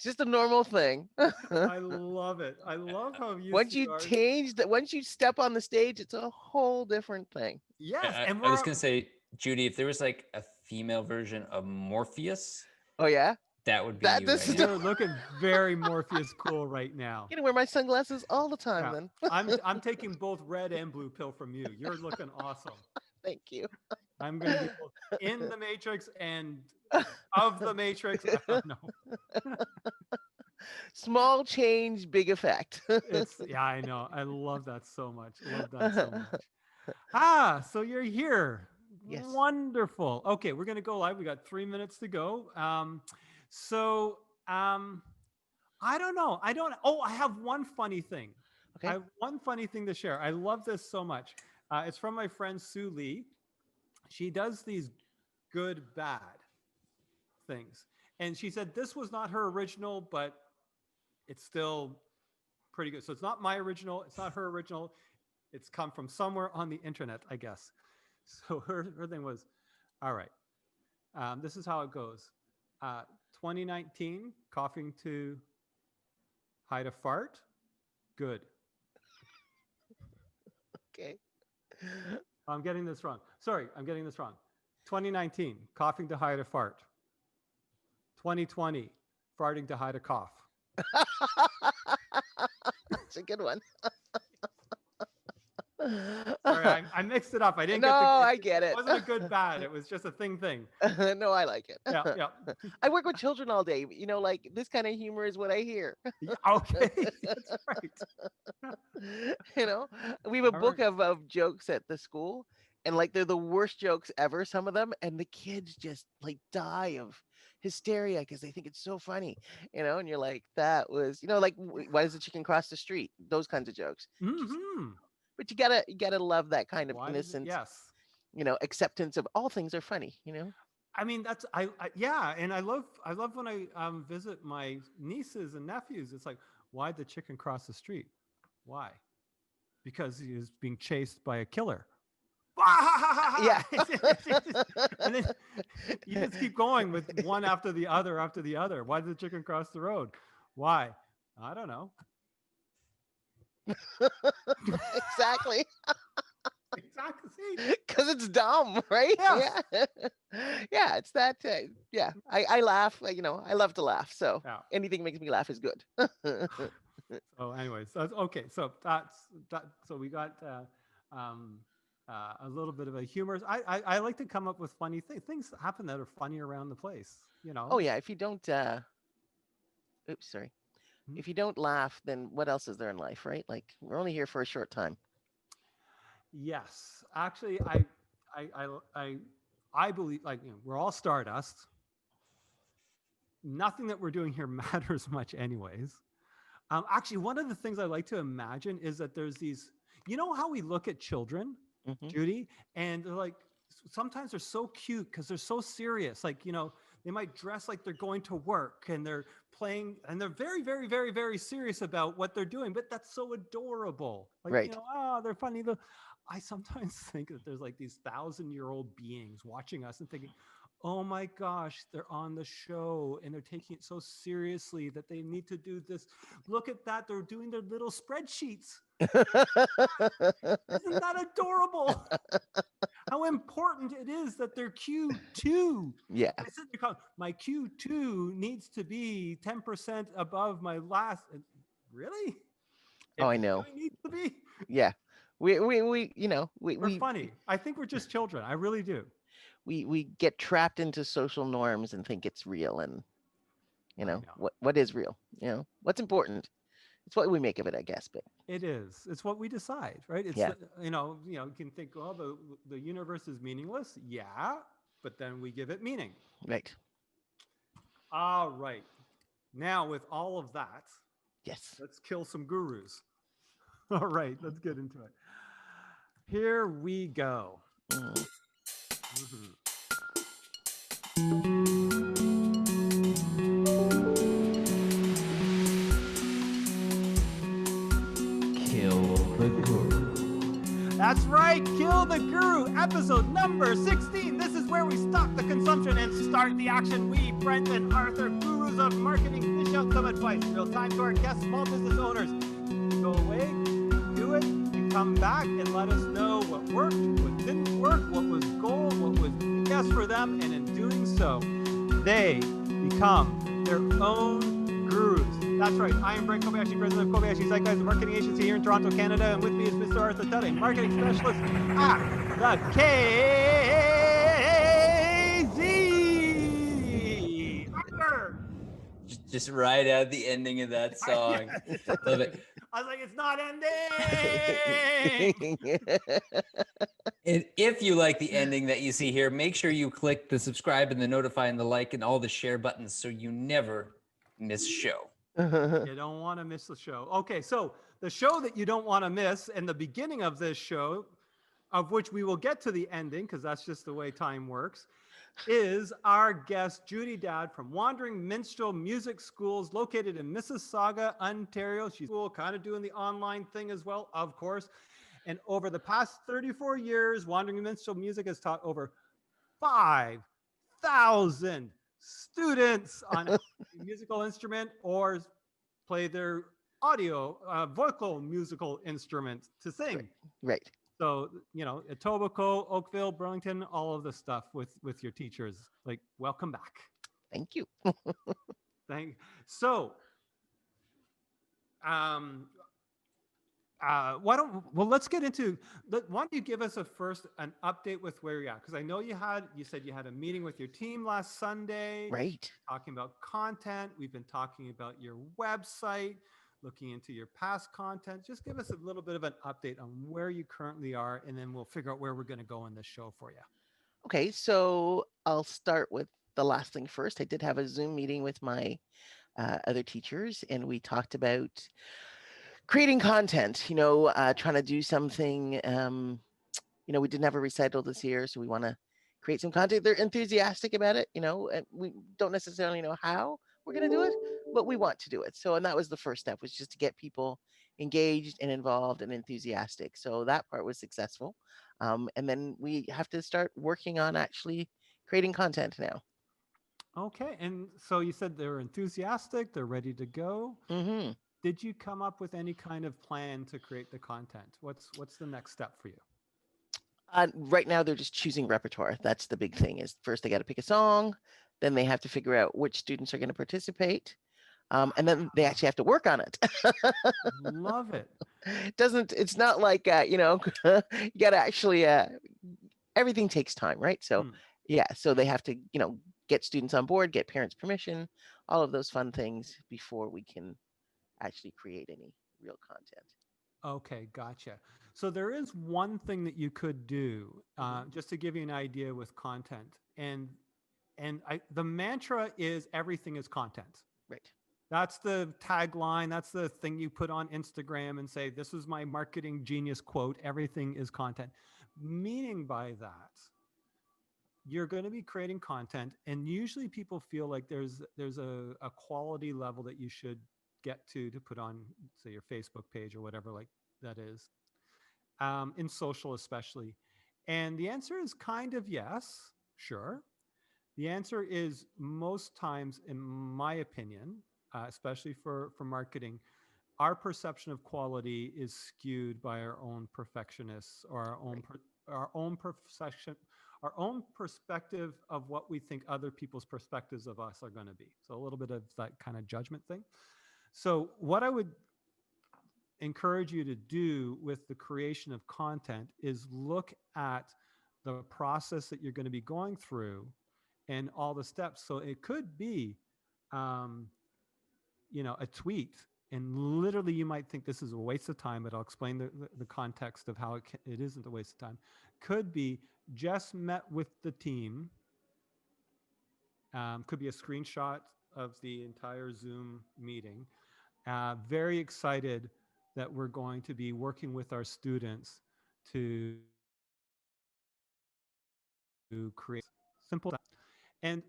It's just a normal thing. I love it. I love how you Once see you ours. change that, once you step on the stage, it's a whole different thing. Yes, I, and I was gonna say, Judy, if there was like a female version of Morpheus, Oh yeah, that would be that you this right is. now. you're looking very Morpheus cool right now. I'm gonna wear my sunglasses all the time. Yeah, Then, I'm taking both red and blue pill from you. You're looking awesome. thank you. I'm going to be both in the Matrix and of the Matrix. I don't know. Small change, big effect. It's yeah, I know. I love that so much. Love that so much. Ah, so you're here. Yes. Wonderful. Okay, we're gonna go live. We got 3 minutes to go. So I don't know. I don't. Oh, I have one funny thing. I Okay. have one funny thing to share. I love this so much. It's from my friend Sue Lee. She does these good, bad things. And she said this was not her original, but it's still pretty good. So it's not my original. It's not her original. It's come from somewhere on the internet, I guess. So her thing was, all right, this is how it goes. 2019, coughing to hide a fart. Good. Okay. I'm getting this wrong. Sorry, I'm getting this wrong. 2019, coughing to hide a fart. 2020, farting to hide a cough. That's a good one. Sorry, I mixed it up. I didn't No, get the. I get it. It wasn't a good bad. It was just a thing. No, I like it. Yeah, yeah. I work with children all day. You know, like this kind of humor is what I hear. Yeah, okay, that's right. You know, we have a All book right. of jokes at the school, and like they're the worst jokes ever, some of them, and the kids just like die of hysteria because they think it's so funny, you know, and you're like, that was, you know, like why does the chicken cross the street? Those kinds of jokes. Just, Mm-hmm. but you gotta love that kind of Why does it? innocent, Yes. you know, acceptance of all things are funny, you know. I mean, that's yeah, and I love when I visit my nieces and nephews. It's like, why'd the chicken cross the street? Why? Because he was being chased by a killer. Yeah. And then you just keep going with one after the other after the other. Why did the chicken cross the road? Why? I don't know. Exactly. Exactly. See? Because it's dumb, right? Yes. Yeah. Yeah, it's that. Yeah, I laugh. You know, I love to laugh. So Yeah. anything makes me laugh is good. So, anyways, that's okay. So that's that. So we got a little bit of a humor. I like to come up with funny things. Things happen that are funny around the place. You know. Oh yeah, if you don't, oops, sorry. Hmm? If you don't laugh, then what else is there in life, right? Like we're only here for a short time. Yes, actually, I believe, like, you know, we're all stardust. Nothing that we're doing here matters much, anyways. Actually, one of the things I like to imagine is that there's these. You know how we look at children, Hmm. Judy, and they're like, sometimes they're so cute because they're so serious. Like, you know, they might dress like they're going to work and they're playing and they're very, very, very, very serious about what they're doing. But that's so adorable. Like, Right. you know, oh, they're funny. I sometimes think that there's like these 1,000-year-old beings watching us and thinking, oh my gosh, they're on the show and they're taking it so seriously that they need to do this. Look at that. They're doing their little spreadsheets. Isn't that adorable? How important it is that they're Q2. Yeah. I said, my Q2 needs to be 10% above my last. Really? Oh, I It know. really needs to be. Yeah. We you know, We're funny. I think we're just children. I really do. we get trapped into social norms and think it's real, and you know, know. what is real, you know, what's important. It's what we make of it, I guess. But It is. It's what we decide, right? It's Yeah. you can think, well, the universe is meaningless. Yeah, but then we give it meaning. right. All right. Now, with all of that, Yes. let's kill some gurus. All right, let's get into it. Here we go. Mm. Mhm. Kill the Guru. That's right, Kill the Guru, episode number 16. This is where we stop the consumption and start the action. We, Brent and Arthur, gurus of marketing, dish out some advice. Real time to our guests, small business owners. Go away, do it, and come back and let us know what worked, what didn't work, what was gold, what was yes for them, and in doing so, they become their own gurus. That's right. I am Brent Kobayashi, president of Kobayashi Zeitguys, a marketing agency here in Toronto, Canada, and with me is Mr. Arthur Tutt, a marketing specialist at the KZ. Arthur! Just right at the ending of that song. Love it. I was like, it's not ending. And if you like the ending that you see here, make sure you click the subscribe and the notify and the like and all the share buttons so you never miss a show. You don't want to miss the show. Okay, so the show that you don't want to miss and the beginning of this show, of which we will get to the ending because that's just the way time works, is our guest, Judy Dadd from Wandering Minstrel Music Schools located in Mississauga, Ontario. She's kind of doing the online thing as well, of course. And over the past 34 years, Wandering Minstrel Music has taught over 5,000 students on a musical instrument or play their audio, vocal musical instrument to sing. Right. So, you know, Etobicoke, Oakville, Burlington, all of the stuff with your teachers. Like, welcome back. Thank you. So, let's get into, why don't you give us an update with where you're at? Because I know you said you had a meeting with your team last Sunday. Right. Talking about content. We've been talking about your website, looking into your past content. Just give us a little bit of an update on where you currently are, and then we'll figure out where we're going to go in this show for you. Okay, so I'll start with the last thing first. I did have a Zoom meeting with my other teachers, and we talked about creating content, trying to do something. We didn't have a recital this year, so we want to create some content. They're enthusiastic about it, and we don't necessarily know how we're going to do it, but we want to do it. So, and that was the first step, was just to get people engaged and involved and enthusiastic. So that part was successful. And then we have to start working on actually creating content now. Okay. And so you said they're enthusiastic, they're ready to go. Mm-hmm. Did you come up with any kind of plan to create the content? What's the next step for you? Right now, they're just choosing repertoire. That's the big thing. Is first they got to pick a song, then they have to figure out which students are going to participate, and then they actually have to work on it. Love it. It's not like you got to actually. Everything takes time, right? So yeah, so they have to get students on board, get parents' permission, all of those fun things before we can actually create any real content. Okay, gotcha. So there is one thing that you could do, just to give you an idea with content, and the mantra is everything is content. Right. That's the tagline. That's the thing you put on Instagram and say, "This is my marketing genius quote. Everything is content." Meaning by that, you're going to be creating content, and usually people feel like there's a quality level that you should get to put on, say, your Facebook page or whatever like that is, in social especially. And the answer is kind of yes, sure. The answer is most times, in my opinion, especially for marketing, our perception of quality is skewed by our own perfectionists or our own perception, our own perspective of what we think other people's perspectives of us are going to be. So a little bit of that kind of judgment thing. So what I would encourage you to do with the creation of content is look at the process that you're going to be going through and all the steps. So it could be, a tweet, and literally you might think this is a waste of time, but I'll explain the context of how it isn't a waste of time. Could be just met with the team. Could be a screenshot of the entire Zoom meeting. Very excited that we're going to be working with our students to create simple. And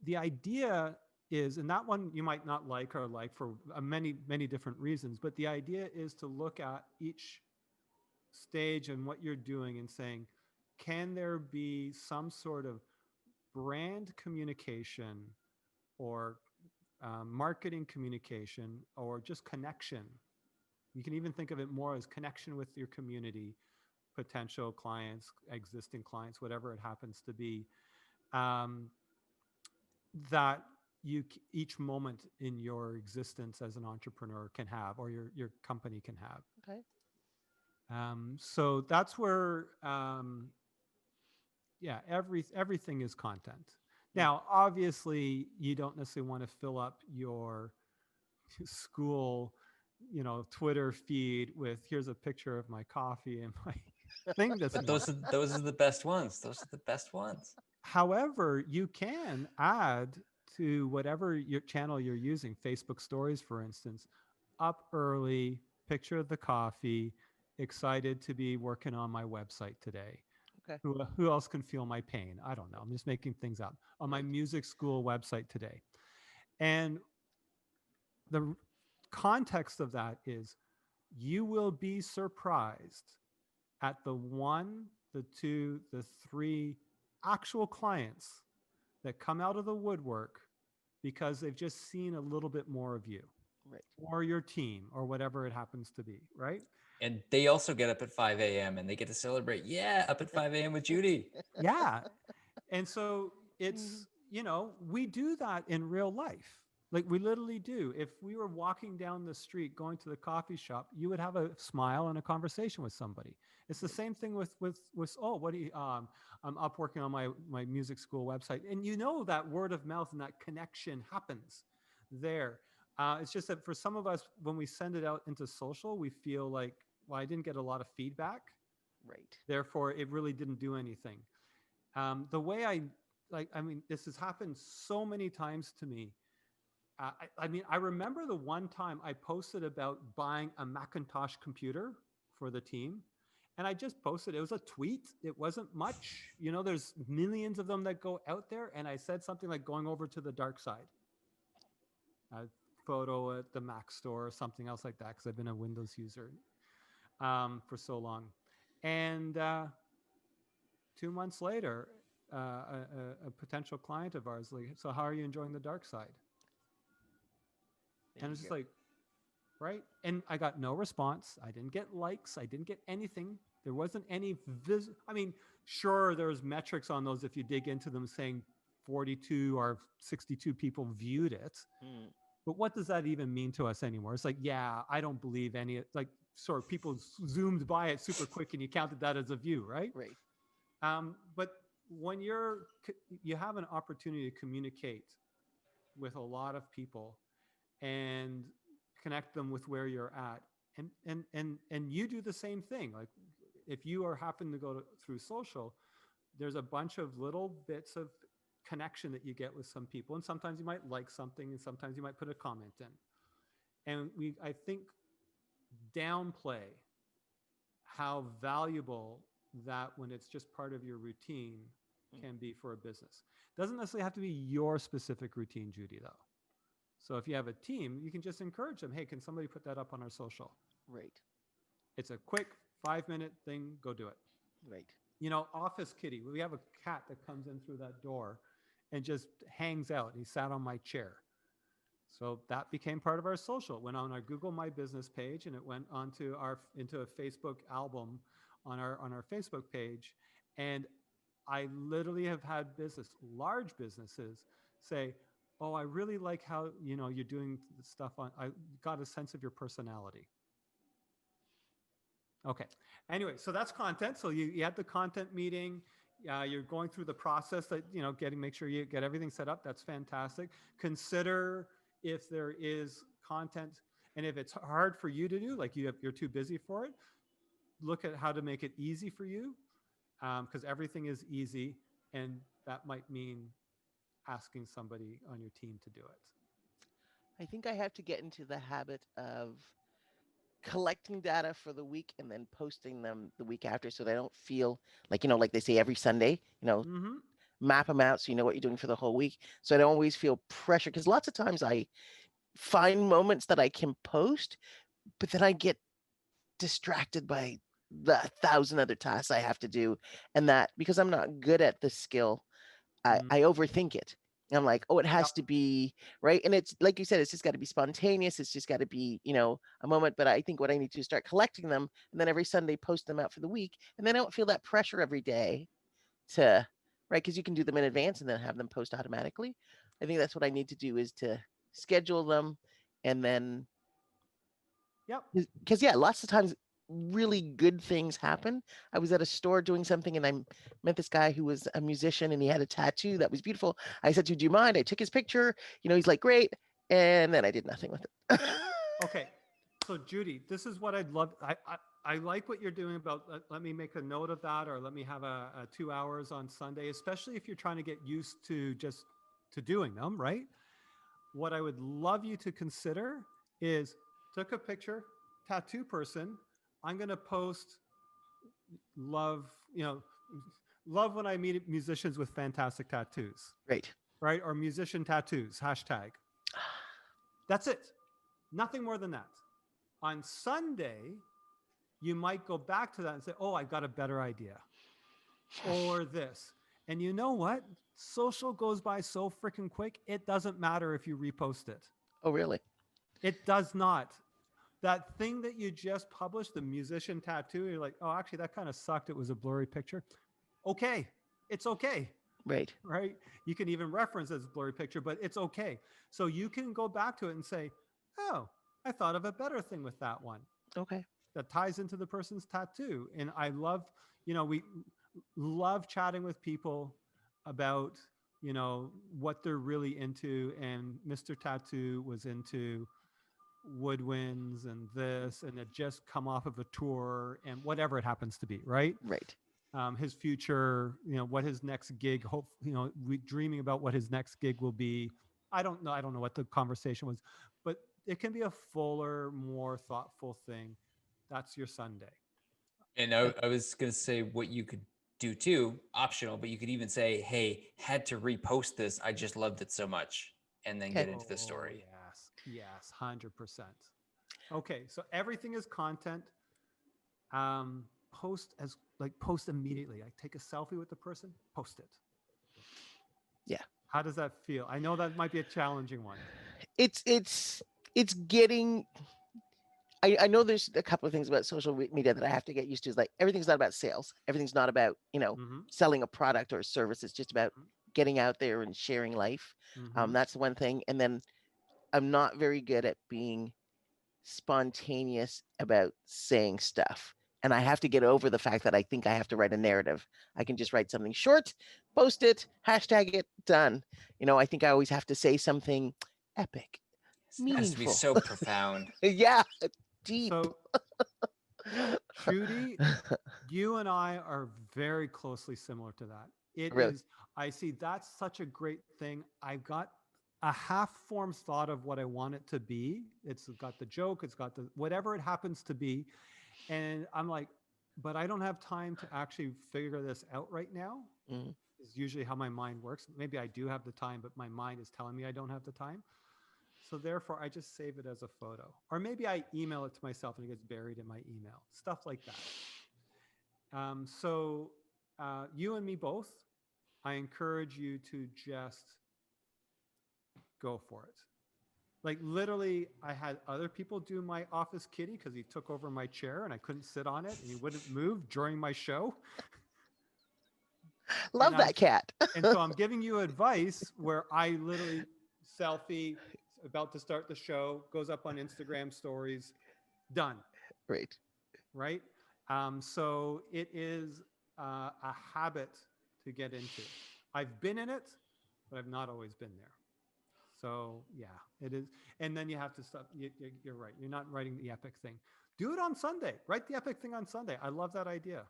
the idea is, and that one you might not like or like for many, many different reasons, but the idea is to look at each stage and what you're doing and saying, can there be some sort of brand communication or marketing communication, or just connection. You can even think of it more as connection with your community, potential clients, existing clients, whatever it happens to be, um, that each moment in your existence as an entrepreneur can have, or your company can have. Okay. So that's where, yeah, everything is content. Now, obviously, you don't necessarily want to fill up your school, Twitter feed with here's a picture of my coffee and my thing this But morning. those are the best ones. Those are the best ones. However, you can add to whatever your channel you're using, Facebook stories, for instance, up early, picture of the coffee, excited to be working on my website today. Okay. Who else can feel my pain? I don't know. I'm just making things up. On my Right. music school website today. And the context of that is you will be surprised at the one, the two, the three actual clients that come out of the woodwork because they've just seen a little bit more of you Right. or your team or whatever it happens to be, right? And they also get up at 5 a.m. and they get to celebrate. Yeah, up at 5 a.m. with Judy. Yeah. And so Mhm. it's, we do that in real life. Like we literally do. If we were walking down the street going to the coffee shop, you would have a smile and a conversation with somebody. It's the Right. same thing with oh, what do you I'm up working on my music school website. And that word of mouth and that connection happens there. It's just that for some of us, when we send it out into social, we feel like, well, I didn't get a lot of feedback. Right. Therefore, it really didn't do anything. The way this has happened so many times to me. I remember the one time I posted about buying a Macintosh computer for the team. And I just posted, it was a tweet. It wasn't much. There's millions of them that go out there. And I said something like going over to the dark side. A photo at the Mac store or something else like that, because I've been a Windows user for so long. And 2 months later, a potential client of ours, like, so how are you enjoying the dark side? There And you it's just go. like, right? And I got no response. I didn't get likes. I didn't get anything. There wasn't any sure, there's metrics on those if you dig into them saying 42 or 62 people viewed it. Mm. But what does that even mean to us anymore? It's like, yeah, I don't believe any, like, sort of people zoomed by it super quick and you counted that as a view, right? Right. But when you have an opportunity to communicate with a lot of people and connect them with where you're at, and you do the same thing. Like if you happen to go through social, there's a bunch of little bits of connection that you get with some people, and sometimes you might like something, and sometimes you might put a comment in. And I think, downplay how valuable that, when it's just part of your routine, Mm. can be for a business. Doesn't necessarily have to be your specific routine, Judy, though. So if you have a team, you can just encourage them. Hey, can somebody put that up on our social? Right. It's a quick 5-minute thing. Go do it. Right. Office kitty. We have a cat that comes in through that door and just hangs out. He sat on my chair. So that became part of our social. It went on our Google My Business page, and it went into a Facebook album on our Facebook page. And I literally have had large businesses say, "Oh, I really like how you're doing stuff on. I got a sense of your personality." Okay. Anyway, so that's content. So you had the content meeting. You're going through the process that, make sure you get everything set up. That's fantastic. Consider if there is content, and if it's hard for you to do, like you're too busy for it, look at how to make it easy for you, because everything is easy, and that might mean asking somebody on your team to do it. I think I have to get into the habit of collecting data for the week and then posting them the week after so that I don't feel like, like they say every Sunday, Mm-hmm. map them out so you know what you're doing for the whole week. So I don't always feel pressure, because lots of times I find moments that I can post, but then I get distracted by the 1,000 other tasks I have to do. And that, because I'm not good at this skill, I overthink it. I'm like, oh, it Yep. has to be right. And it's like you said, it's just got to be spontaneous. It's just got to be, a moment. But I think what I need to do is start collecting them and then every Sunday post them out for the week. And then I don't feel that pressure every day to, right? Because you can do them in advance and then have them post automatically. I think that's what I need to do is to schedule them and then, Yep. because yeah, lots of times really good things happen. I was at a store doing something and I met this guy who was a musician and he had a tattoo that was beautiful. I said to him, do you mind? I took his picture. He's like, great. And then I did nothing with it. Okay. So Judy, this is what I'd love. I like what you're doing about, let me make a note of that, or let me have a 2 hours on Sunday, especially if you're trying to get used to just to doing them, right? What I would love you to consider is took a picture, tattoo person. I'm going to post love, love when I meet musicians with fantastic tattoos, Great. right? Or musician tattoos, hashtag. That's it. Nothing more than that. On Sunday, you might go back to that and say, oh, I got a better idea. Or this. And you know what? Social goes by so freaking quick. It doesn't matter if you repost it. Oh, really? It does not. That thing that you just published, the musician tattoo, you're like, oh, actually, that kind of sucked. It was a blurry picture. Okay. It's okay. Right. Right? You can even reference as a blurry picture, but it's okay. So you can go back to it and say, oh, I thought of a better thing with that one. Okay. That ties into the person's tattoo. And I love, we love chatting with people about, what they're really into. And Mr. Tattoo was into woodwinds and this, and it just come off of a tour and whatever it happens to be, right? Right. His future, what his next gig, hope, we dreaming about what his next gig will be. I don't know what the conversation was, but it can be a fuller, more thoughtful thing. That's your Sunday. And I was going to say what you could do too, optional, but you could even say, hey, had to repost this. I just loved it so much. And then Okay. get into the Oh, story. yes, 100%. Okay, so everything is content. Post immediately. Like take a selfie with the person, post it. Yeah. How does that feel? I know that might be a challenging one. It's getting. I know there's a couple of things about social media that I have to get used to. Is like everything's not about sales. Everything's not about Mm-hmm. selling a product or a service. It's just about getting out there and sharing life. Mm-hmm. That's one thing. And then I'm not very good at being spontaneous about saying stuff. And I have to get over the fact that I think I have to write a narrative. I can just write something short, post it, hashtag it, done. I think I always have to say something epic, It has to be meaningful. so profound. Yeah, deep. So, Judy, you and I are very closely similar to that. It Really. is, I see that's such a great thing. I've got a half formed thought of what I want it to be. It's got the joke, it's got the whatever it happens to be. And I'm like, but I don't have time to actually figure this out right now. Mm, Is usually how my mind works. Maybe I do have the time, but my mind is telling me I don't have the time. So therefore, I just save it as a photo. Or maybe I email it to myself and it gets buried in my email. Stuff like that. You and me both, I encourage you to just go for it. Like literally, I had other people do my office kitty because he took over my chair and I couldn't sit on it and he wouldn't move during my show. love that cat. And so I'm giving you advice where I literally selfie about to start the show, goes up on Instagram stories, done. Right. Right. So it is a habit to get into. I've been in it, but I've not always been there. So yeah, it is. And then you have to stop. You're right. You're not writing the epic thing. Do it on Sunday. Write the epic thing on Sunday. I love that idea.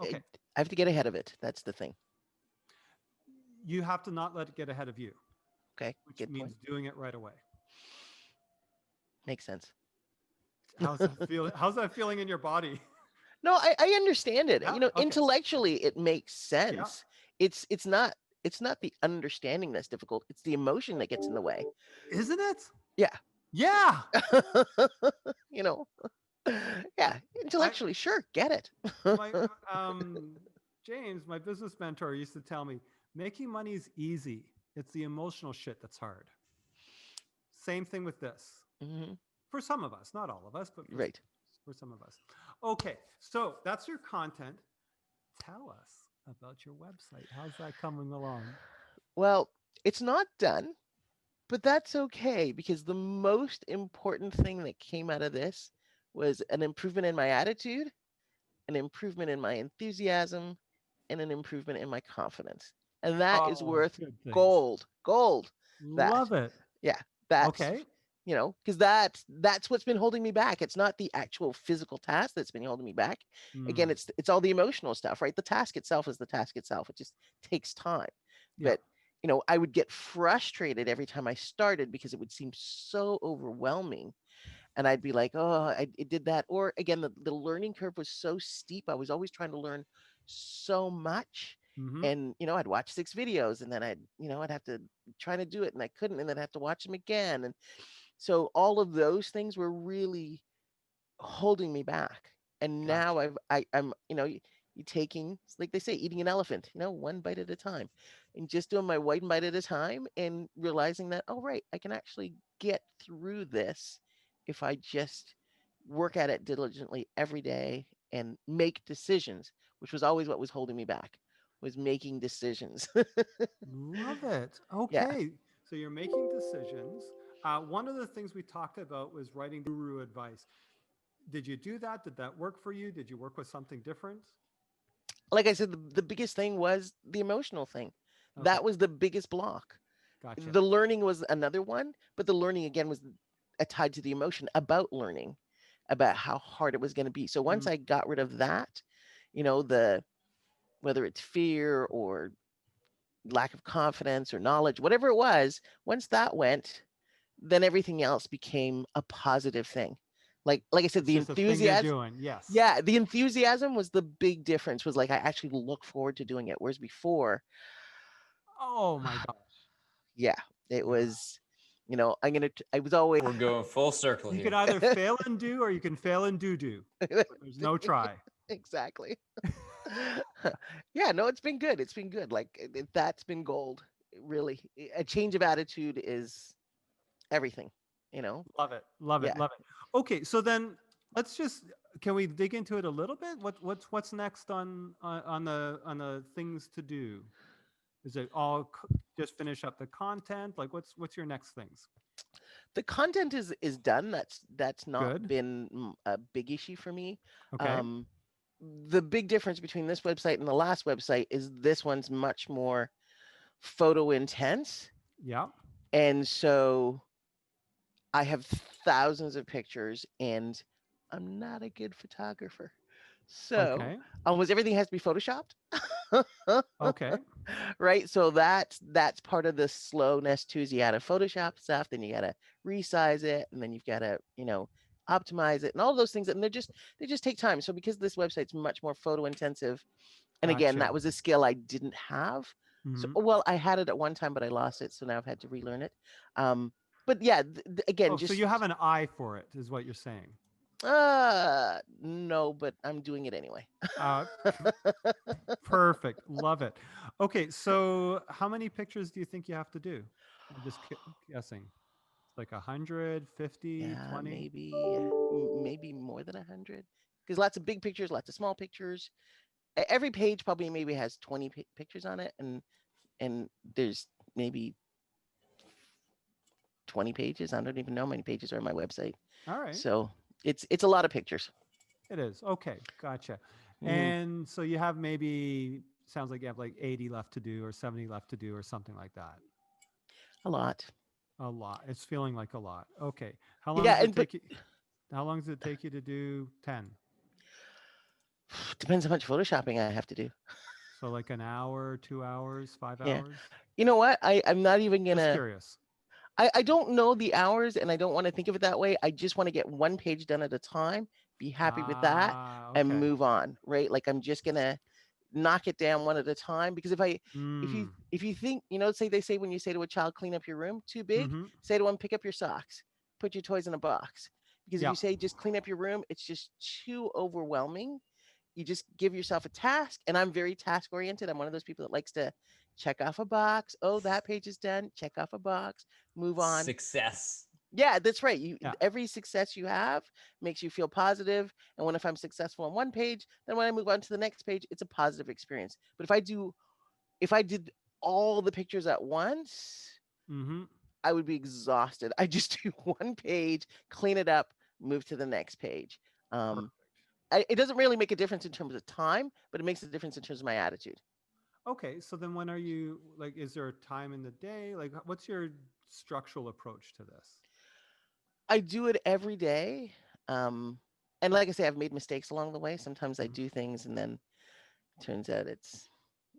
Okay. I have to get ahead of it. That's the thing. You have to not let it get ahead of you. Okay. Which Good means point. doing it right away. Makes sense. How's that feeling? How's that feeling in your body? No, I understand it. Yeah? Okay. Intellectually it makes Yeah. sense. It's not the understanding that's difficult. It's the emotion that gets in the way. Isn't it? Yeah. Yeah. you know. Yeah, intellectually, sure, get it. My James, my business mentor, used to tell me, making money is easy. It's the emotional shit that's hard. Same thing with this. Hmm. For some of us, not all of us, but Right. for some of us. Okay, so that's your content. Tell us about your website. How's that coming along? Well, it's not done, but that's okay because the most important thing that came out of this was an improvement in my attitude, an improvement in my enthusiasm, and an improvement in my confidence. And that is Oh, worth good things. gold. Gold. That. Love it. Yeah. That's, Okay. because that's what's been holding me back. It's not the actual physical task that's been holding me back. Again, Mm, it's all the emotional stuff, right? The task itself is the task itself. It just takes time. yeah. But I would get frustrated every time I started because it would seem so overwhelming. And I'd be like, oh, I did that. Or again, the learning curve was so steep. I was always trying to learn so much. Mm-hmm. And, I'd watch 6 videos and then I'd have to try to do it and I couldn't. And then I'd have to watch them again. And so all of those things were really holding me back. And now Gotcha. I'm, you taking, like they say, eating an elephant, one bite at a time, and just doing my one bite at a time and realizing that, oh, right, I can actually get through this if I just work at it diligently every day and make decisions, which was always what was holding me back, was making decisions. Love it. Yeah. Okay. So you're making decisions. One of the things we talked about was writing guru advice. Did you do that? Did that work for you? Did you work with something different? Like I said, the biggest thing was the emotional thing. Okay. That was the biggest block. Gotcha. The learning was another one, but the learning again was tied to the emotion about learning, about how hard it was going to be. So once Mm, I got rid of that, the whether it's fear or lack of confidence or knowledge, whatever it was, once that went, then everything else became a positive thing. Like I said, it's the just a thing you're enthusiasm. doing. Yes. Yeah, the enthusiasm was the big difference. Was like I actually look forward to doing it. Whereas before, Oh my gosh. yeah, it Yeah. was. I was always We're going full circle You can here. either fail and do or you can fail and do. But there's no try. exactly. Yeah, no, it's been good. It's been good. Like that's been gold. Really, a change of attitude is everything. You know. Love it. Love it. Yeah. Love it. Okay, so then let's just can we dig into it a little bit? What's next on the things to do? Is it all just finish up the content? Like what's your next things? The content is done. That's not Good. been a big issue for me. Okay. Um, the big difference between this website and the last website is this one's much more photo intense, Yeah. and so I have thousands of pictures, and I'm not a good photographer. So Okay. almost everything has to be photoshopped. Okay. Right? So that's part of the slowness too. Is you gotta Photoshop stuff, then you gotta resize it, and then you've gotta, optimize it and all those things. And they just take time. So because this website's much more photo intensive, and again, Gotcha. that was a skill I didn't have. So Hmm. well, I had it at one time, but I lost it. So now I've had to relearn it. But yeah, again, Oh, so just you have an eye for it, is what you're saying. no, but I'm doing it anyway. Uh, Perfect. Love it. Okay, so how many pictures do you think you have to do? I'm just guessing. Like 150, Yeah, 20? maybe more than 100. Because lots of big pictures, lots of small pictures. Every page probably maybe has 20 pictures on it, and there's maybe 20 pages. I don't even know how many pages are on my website. All right. So it's a lot of pictures. It is. Okay, gotcha. Hmm. And so you have maybe sounds like you have like 80 left to do or 70 left to do or something like that. A lot. A lot. It's feeling like a lot. Okay. How long Yeah, does it and but take you? How long does it take you to do 10? depends how much photoshopping I have to do. So like an hour, 2 hours, five Yeah. hours? You know what? I'm not even Just gonna. curious. I don't know the hours, and I don't want to think of it that way. I just want to get one page done at a time, be happy with that, and Okay. move on. Right? Like I'm just gonna knock it down one at a time. Because if you Mm. if you think, say they say when you say to a child, clean up your room, too big, Mm-hmm. say to them, pick up your socks, put your toys in a box. Because if Yeah. you say just clean up your room, it's just too overwhelming. You just give yourself a task, and I'm very task oriented. I'm one of those people that likes to check off a box. Oh, that page is done. Check off a box. Move on. Success. Yeah, that's right. Yeah. Every success you have makes you feel positive. And when if I'm successful on one page, then when I move on to the next page, it's a positive experience. But if I did all the pictures at once, Mm-hmm. I would be exhausted. I just do one page, clean it up, move to the next page. Um, Perfect. it doesn't really make a difference in terms of time, but it makes a difference in terms of my attitude. Okay, so then when are you like? Is there a time in the day? Like, what's your structural approach to this? I do it every day. Um, and like I say, I've made mistakes along the way. Sometimes I Mhm. do things and then turns out it's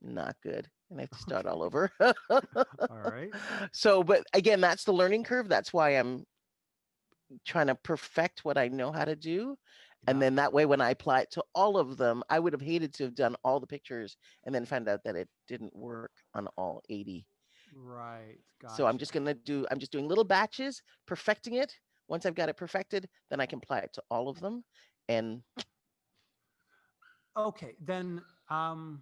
not good and I have to start Okay, all over. all right. So, but again, that's the learning curve. That's why I'm trying to perfect what I know how to do. And Yeah, then that way, when I apply it to all of them, I would have hated to have done all the pictures and then find out that it didn't work on all 80. right. So Gotcha. I'm just doing little batches, perfecting it. Once I've got it perfected, then I can apply it to all of them. And Okay, then I'm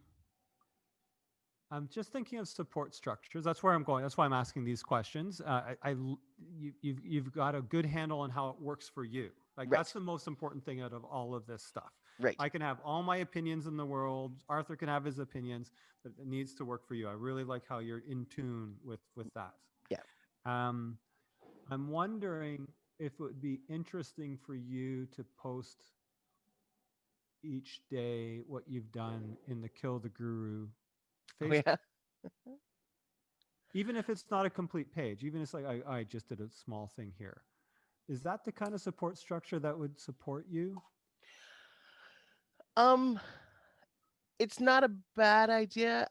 just thinking of support structures. That's where I'm going. That's why I'm asking these questions. You've got a good handle on how it works for you. Like that's right, the most important thing out of all of this stuff. right. I can have all my opinions in the world. Arthur can have his opinions, but it needs to work for you. I really like how you're in tune with that. Yeah. Um, I'm wondering if it would be interesting for you to post each day what you've done in the Kill the Guru Oh, Facebook, yeah. even if it's not a complete page, even if it's like I just did a small thing here. Is that the kind of support structure that would support you? Um, it's not a bad idea.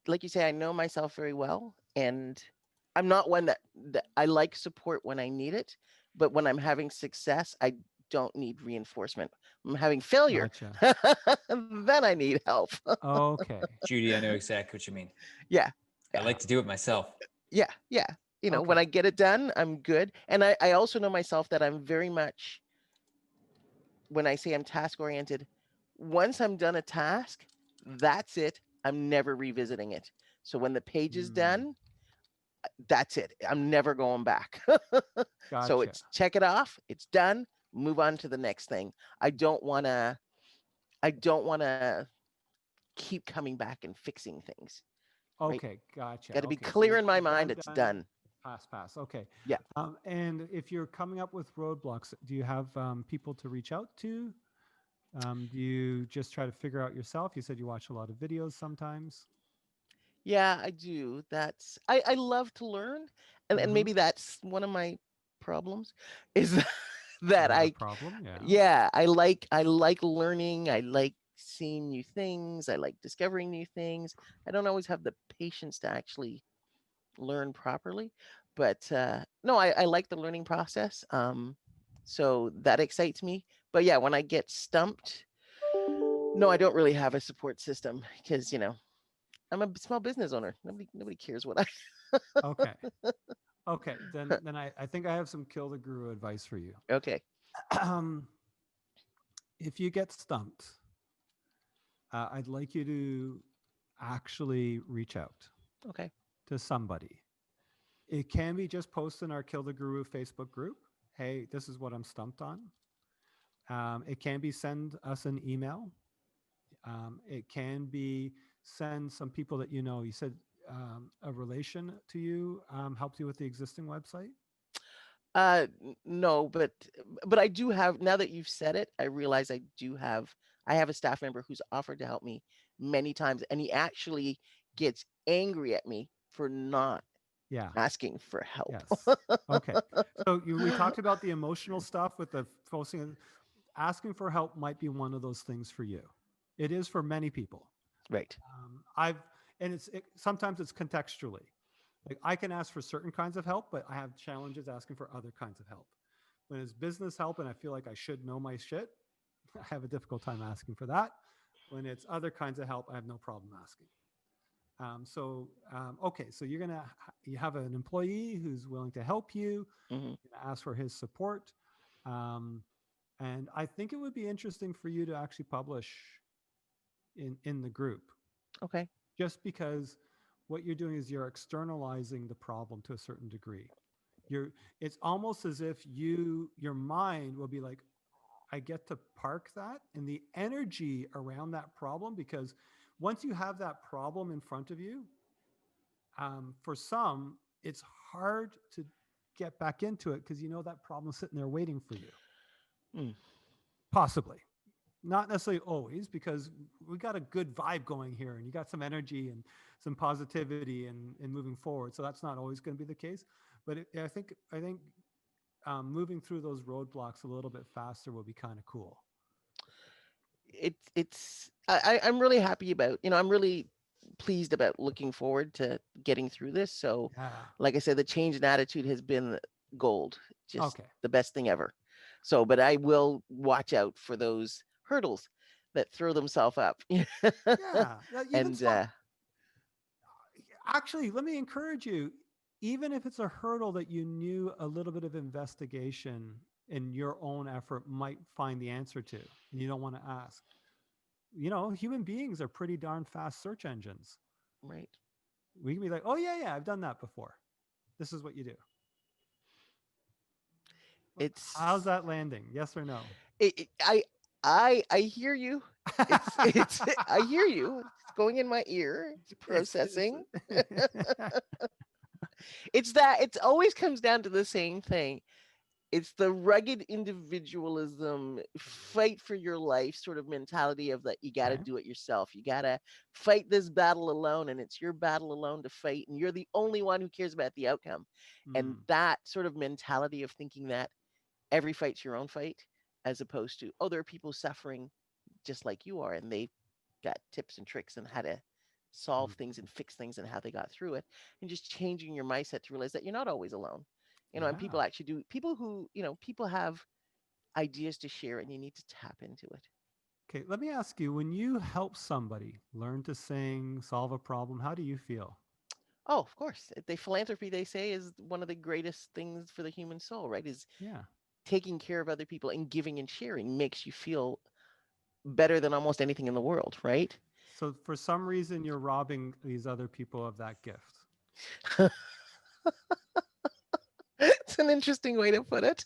Like you say, I know myself very well, and I'm not one that I like support when I need it, but when I'm having success, I don't need reinforcement. I'm having failure, Gotcha. then I need help. Okay. Judy, I know exactly what you mean. Yeah, I yeah, like to do it myself. yeah, yeah. When Okay. I get it done, I'm good, and I also know myself that I'm very much when I say I'm task oriented. Once I'm done a task, that's it. I'm never revisiting it. So when the page is Hmm. done, that's it. I'm never going back. So Gotcha. it's check it off, it's done, move on to the next thing. I don't want to I don't want to keep coming back and fixing things, right? Okay. Gotcha. Got to be Okay. So clear you're, in my you're mind done, it's done, done. pass, pass. Okay. Yeah. And if you're coming up with roadblocks, do you have people to reach out to? Do you just try to figure out yourself? You said you watch a lot of videos sometimes. Yeah, I do. I love to learn, and Mm-hmm. maybe that's one of my problems is that Another I problem. Yeah. yeah, I like learning. I like seeing new things. I like discovering new things. I don't always have the patience to actually learn properly. But no, I like the learning process. So that excites me. But yeah, when I get stumped, no, I don't really have a support system because I'm a small business owner. Nobody cares what I. Okay. Okay. Then I think I have some kill the guru advice for you. Okay. um, if you get stumped, I'd like you to actually reach out Okay. to somebody. It can be just post in our Kill the Guru Facebook group. Hey, this is what I'm stumped on. It can be send us an email. It can be send some people that you know. You said a relation to you helped you with the existing website. No, but I do have now that you've said it, I realize I have a staff member who's offered to help me many times, and he actually gets angry at me for not Yeah. asking for help. Yes. Okay. So we talked about the emotional stuff with the posting. Asking for help might be one of those things for you. It is for many people. Right. I've and sometimes it's contextually. Like I can ask for certain kinds of help, but I have challenges asking for other kinds of help. When it's business help and I feel like I should know my shit, I have a difficult time asking for that. When it's other kinds of help, I have no problem asking. Okay, so you have an employee who's willing to help you. Hmm. You're gonna ask for his support, um, and I think it would be interesting for you to actually publish in the group. Okay. just because what you're doing is you're externalizing the problem to a certain degree. You're It's almost as if your mind will be like, I get to park that and the energy around that problem, because once you have that problem in front of you, for some, it's hard to get back into it because you know that problem's sitting there waiting for you. Mm. Possibly. Not necessarily always, because we got a good vibe going here and you got some energy and some positivity and moving forward. So that's not always going to be the case. But I think moving through those roadblocks a little bit faster will be kind of cool. I'm really happy about, I'm really pleased about looking forward to getting through this. So, Yeah. like I said, the change in attitude has been gold, just Okay. the best thing ever. So, but I will watch out for those hurdles that throw themselves up. Yeah. Even And small. Actually, let me encourage you. Even if it's a hurdle that you knew a little bit of investigation in your own effort might find the answer to, and you don't want to ask, human beings are pretty darn fast search engines. right, We can be like, oh, yeah, yeah, I've done that before. This is what you do. How's it's that landing? Yes or no? I hear you. It's I hear you. It's going in my ear. It's It's processing. It always comes down to the same thing. It's the rugged individualism, fight for your life sort of mentality of that you got to okay. do it yourself. You got to fight this battle alone, and it's your battle alone to fight, and you're the only one who cares about the outcome. And Mm, that sort of mentality of thinking that every fight's your own fight, as opposed to, oh, there are people suffering just like you are, and they got tips and tricks on how to solve mm, things and fix things and how they got through it, and just changing your mindset to realize that you're not always alone. And yeah. people actually do, people who, people have ideas to share, and you need to tap into it. Okay. Let me ask you, when you help somebody learn to sing, solve a problem, how do you feel? Oh, of course, the philanthropy, they say, is one of the greatest things for the human soul, right? Is Yeah. taking care of other people and giving and sharing makes you feel better than almost anything in the world, right? So for some reason, you're robbing these other people of that gift. It's an interesting way to put it.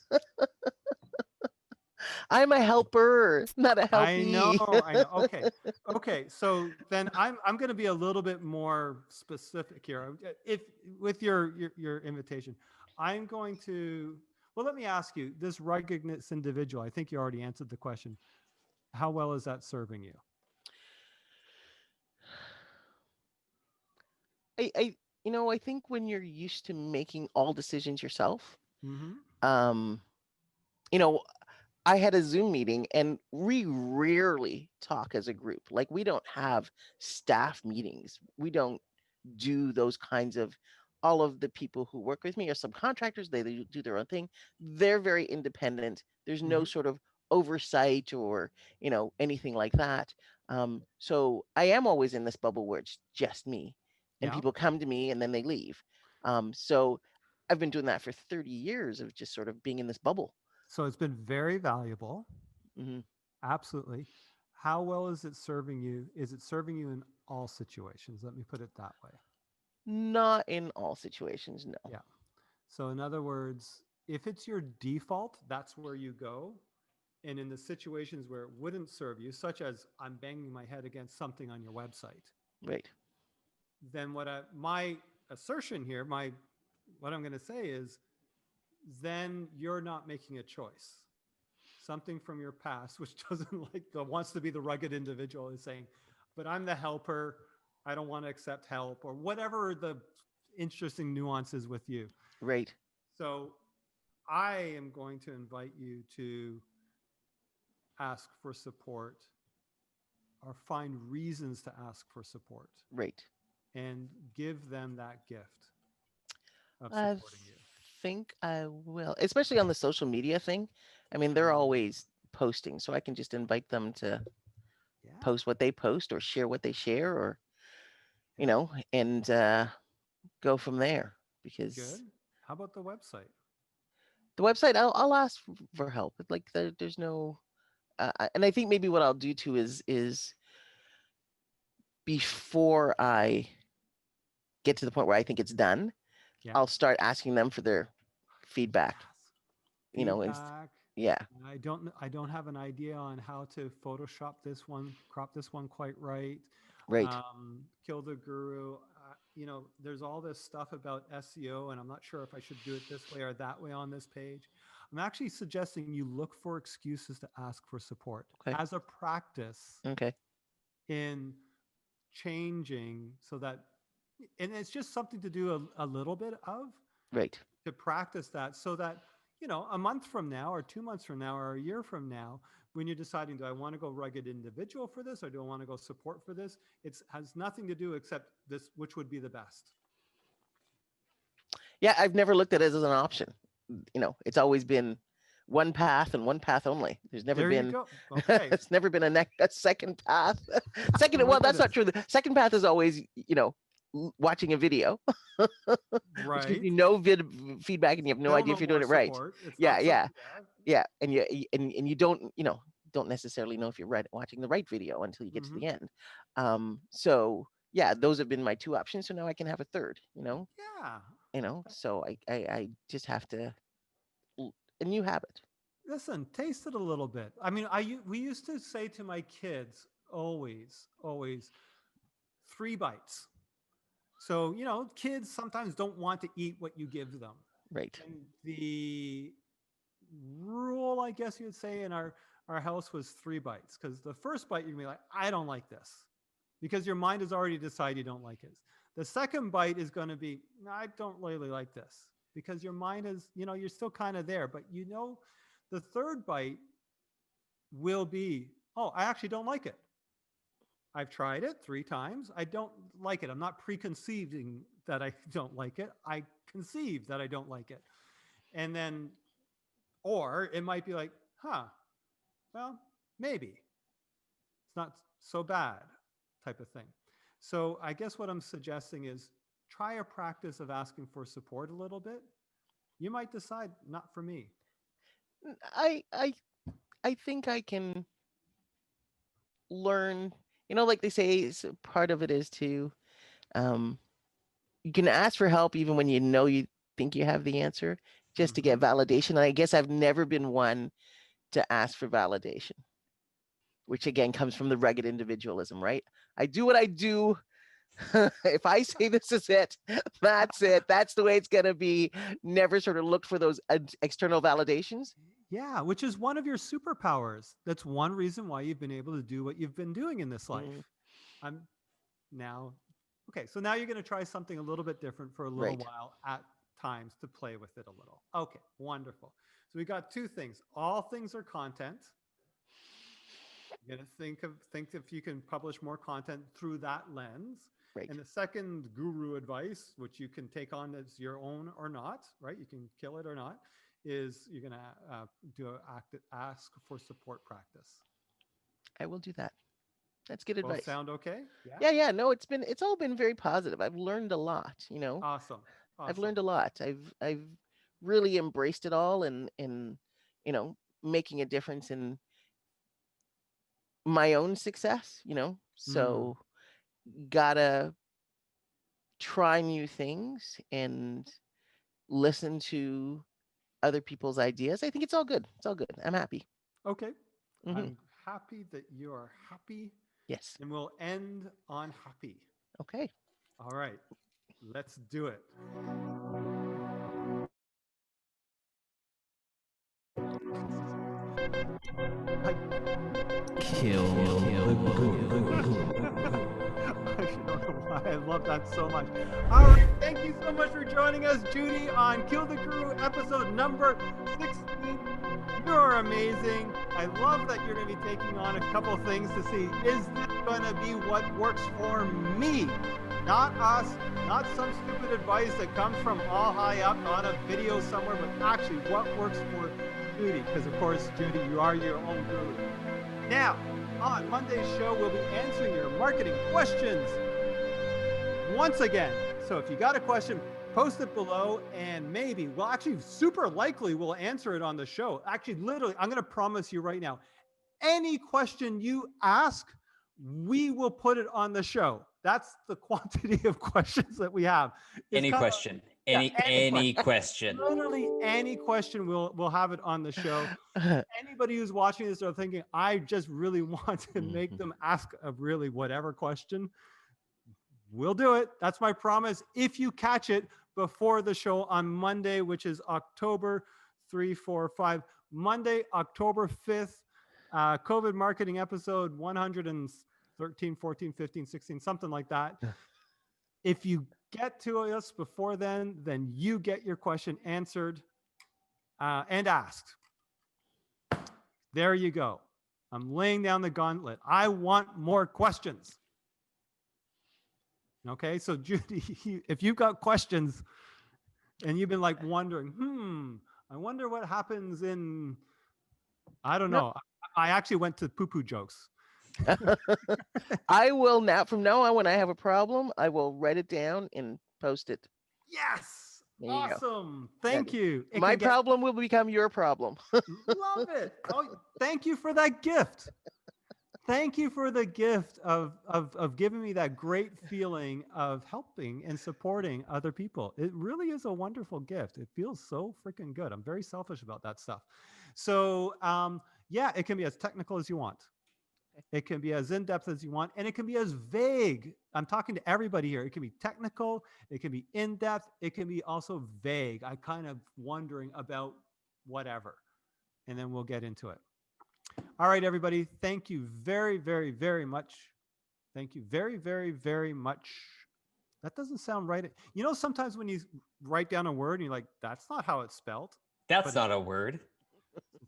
I'm a helper, not a I know, helpee. I know. Okay, okay. So then I'm going to be a little bit more specific here. If with your invitation, I'm going to. Well, let me ask you: this ruggedness individual. I think you already answered the question. How well is that serving you? I I think when you're used to making all decisions yourself, Mm-hmm. um, you know, I had a Zoom meeting and we rarely talk as a group. Like, we don't have staff meetings. We don't do those kinds of, all of the people who work with me are subcontractors. They do their own thing. They're very independent. There's no Mm-hmm. sort of oversight or, anything like that. So I am always in this bubble where it's just me, and Yeah. people come to me and then they leave. So I've been doing that for 30 years of just sort of being in this bubble. So it's been very valuable. Hmm. Absolutely. How well is it serving you? Is it serving you in all situations? Let me put it that way. Not in all situations, no. Yeah. So, in other words, if it's your default, that's where you go. And in the situations where it wouldn't serve you, such as I'm banging my head against something on your website, Right. then my assertion here, what I'm going to say is, then you're not making a choice. Something from your past, which doesn't wants to be the rugged individual, is saying, but I'm the helper. I don't want to accept help, or whatever the interesting nuances with you. Right. So I am going to invite you to ask for support or find reasons to ask for support Right. and give them that gift of I supporting you. think I will, especially on the social media thing. I mean, they're Mm, always posting, so I can just invite them to yeah, post what they post or share what they share, or, yeah, and go from there. good. Because How about the website? the website, I'll ask for help. Like, there's no, and I think maybe what I'll do too is before I get to the point where I think it's done, Yeah. I'll start asking them for their feedback. You know, and Feedback. yeah, I don't have an idea on how to Photoshop this one, crop this one quite right. right. Kill the Guru. You know, there's all this stuff about SEO, and I'm not sure if I should do it this way or that way on this page. I'm actually suggesting you look for excuses to ask for support Okay. as a practice Okay. in changing, so that, and it's just something to do a little bit of, Right. to practice that, so that, you know, a month from now or 2 months from now or a year from now, when you're deciding, do I want to go rugged individual for this, or do I want to go support for this? It has nothing to do except this, which would be the best. Yeah, I've never looked at it as an option. You know, it's always been one path and one path only. There's never There you been go. Okay. it's never been a second path. Second, well, Look at that's not this. true. The second path is always, you know, watching a video, which gives Right. you no feedback, and you have no Still idea no if you're more doing it right. support. It's Yeah, not yeah, something, yeah. yeah, and you don't, you know, don't necessarily know if you're watching the right video until you get to Mhm. the end. So yeah, those have been my two options. So now I can have a third. Yeah. You know. So I just have to a new habit. Listen, taste it a little bit. I mean, we used to say to my kids always, 3 bites. So, you know, kids sometimes don't want to eat what you give them. Right. And the rule, I guess you would say, in our house was 3 bites. Because the first bite, you're going to be like, I don't like this. Because your mind has already decided you don't like it. The second bite is going to be, no, I don't really like this. Because your mind is, you know, you're still kind of there. But you know, the third bite will be, oh, I actually don't like it. I've tried it 3 times. I don't like it. I'm not preconceiving that I don't like it. I conceive that I don't like it. And then, or it might be like, well, maybe it's not so bad type of thing. So I guess what I'm suggesting is try a practice of asking for support a little bit. You might decide, not for me. I I I think I can learn. You know, like they say, part of it is to you can ask for help even when you know you think you have the answer, just to get Mm-hmm. validation. And I guess I've never been one to ask for validation, which again comes from the rugged individualism, right? I do what I do. If I say this is it, that's it. That's the way it's going to be. Never sort of look for those external validations. Yeah, which is one of your superpowers. That's one reason why you've been able to do what you've been doing in this life. Mm, I'm now, okay, so now you're going to try something a little bit different for a little right. while at times to play with it a little. Okay, wonderful. So we got 2 things. All things are content. You're going to think if you can publish more content through that lens. Right. And the second guru advice, which you can take on as your own or not, right? You can kill it or not, is you're going to ask for support practice. I will do that. That's good Both advice. sound okay? Yeah. No, it's all been very positive. I've learned a lot. Awesome. I've learned a lot. I've really embraced it all, and making a difference in my own success. So gotta try new things and listen to other people's ideas. I think it's all good. It's all good. I'm happy. Okay. Mhm. I'm happy that you are happy, Yes. and we'll end on happy. Okay. All right. Let's do it. Kill the guru. I don't know why I love that so much. All right. Thank you so much for joining us, Judy, on Kill the Guru episode number 16. You're amazing. I love that you're going to be taking on a couple things to see, is this going to be what works for me? Not us, not some stupid advice that comes from all high up on a video somewhere, but actually what works for Judy. Because, of course, Judy, you are your own guru. Now, on Monday's show, we'll be answering your marketing questions once again. So if you got a question, post it below, and maybe, well, actually, super likely we'll answer it on the show. Actually, literally, I'm going to promise you right now, any question you ask, we will put it on the show. That's the quantity of questions that we have. It's Any kind of- question, yeah, any question. literally any question, we'll have it on the show. Anybody who's watching this are thinking, I just really want to make them ask a really whatever question. We'll do it. That's my promise. If you catch it before the show on Monday, which is October 3, 4, 5, Monday, October 5th, COVID marketing episode 113, 14, 15, 16, something like that. If you get to us before then you get your question answered and asked. There you go. I'm laying down the gauntlet. I want more questions. Okay, so Judy, if you've got questions and you've been like wondering, I wonder what happens in, I don't know. I actually went to poo-poo jokes. I will now, from now on, when I have a problem, I will write it down and post it. Yes. There you go. Awesome. Thank you. It My can get- problem will become your problem. Love it. Oh, thank you for that gift. Thank you for the gift of giving me that great feeling of helping and supporting other people. It really is a wonderful gift. It feels so freaking good. I'm very selfish about that stuff. So yeah, it can be as technical as you want. It can be as in-depth as you want, and it can be as vague. I'm talking to everybody here. It can be technical, it can be in-depth, it can be also vague. I kind of wondering about whatever, and then we'll get into it. All right, everybody. Thank you very, very, very much. Thank you very, very, very much. That doesn't sound right. You know, sometimes when you write down a word and you're like, that's not how it's spelled. That's not a word.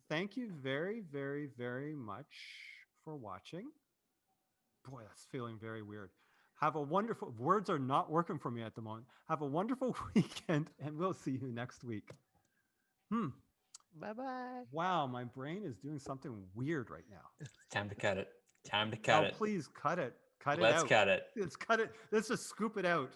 Thank you very, very, very much for watching. Boy, that's feeling very weird. Have a wonderful, words are not working for me at the moment. Have a wonderful weekend, and we'll see you next week. Bye-bye. Wow, my brain is doing something weird right now. It's time to cut it. Time to cut it. Please cut it. Cut it Let's out. cut it. Let's cut it. Let's just scoop it out.